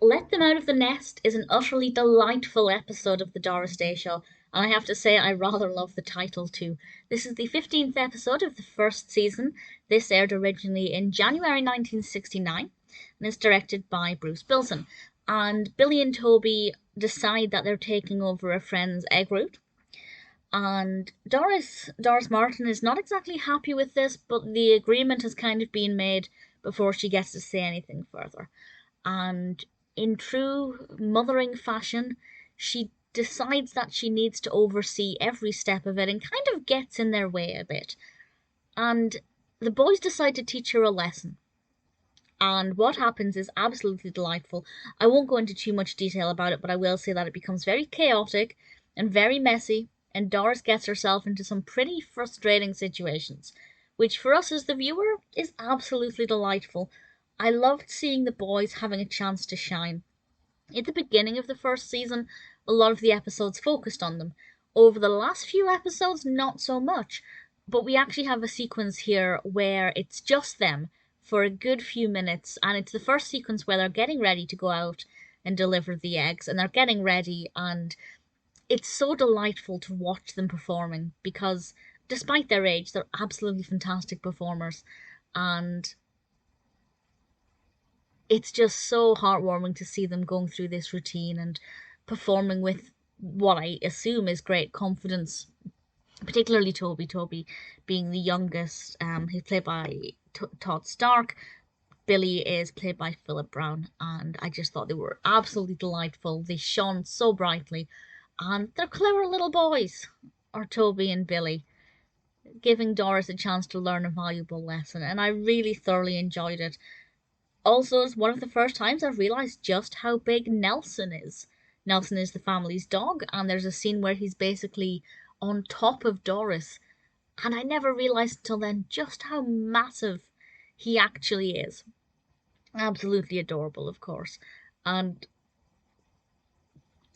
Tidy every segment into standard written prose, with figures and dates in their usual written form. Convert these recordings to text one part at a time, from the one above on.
Let Them Out of the Nest is an utterly delightful episode of the Doris Day Show, and I have to say I rather love the title too. This is the 15th episode of the first season. This aired originally in January 1969 and is directed by Bruce Bilson. And Billy and Toby decide that they're taking over a friend's egg root. And Doris Martin is not exactly happy with this, but the agreement has kind of been made before she gets to say anything further. And in true mothering fashion, she decides that she needs to oversee every step of it and kind of gets in their way a bit. And the boys decide to teach her a lesson. And what happens is absolutely delightful. I won't go into too much detail about it, but I will say that it becomes very chaotic and very messy, and Doris gets herself into some pretty frustrating situations, which for us as the viewer is absolutely delightful. I loved seeing the boys having a chance to shine. At the beginning of the first season, a lot of the episodes focused on them. Over the last few episodes, not so much. But we actually have a sequence here where it's just them for a good few minutes, and it's the first sequence where they're getting ready to go out and deliver the eggs, and they're getting ready, and it's so delightful to watch them performing because despite their age, they're absolutely fantastic performers, and it's just so heartwarming to see them going through this routine and performing with what I assume is great confidence. Particularly Toby. Toby being the youngest, he's played by Todd Starke. Billy is played by Philip Brown, and I just thought they were absolutely delightful. They shone so brightly, and they're clever little boys, are Toby and Billy, giving Doris a chance to learn a valuable lesson, and I really thoroughly enjoyed it. Also, it's one of the first times I've realised just how big Nelson is. Nelson is the family's dog, and there's a scene where he's basically on top of Doris, and I never realised until then just how massive he actually is. Absolutely adorable, of course. And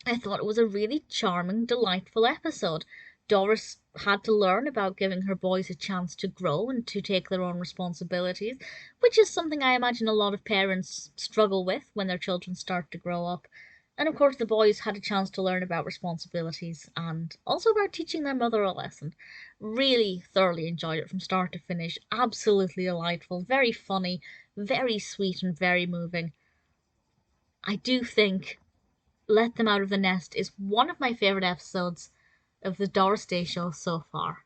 I thought it was a really charming, delightful episode. Doris had to learn about giving her boys a chance to grow and to take their own responsibilities, which is something I imagine a lot of parents struggle with when their children start to grow up. And of course, the boys had a chance to learn about responsibilities and also about teaching their mother a lesson. Really thoroughly enjoyed it from start to finish. Absolutely delightful, very funny, very sweet, and very moving. I do think Let Them Out of the Nest is one of my favourite episodes of the Doris Day Show so far.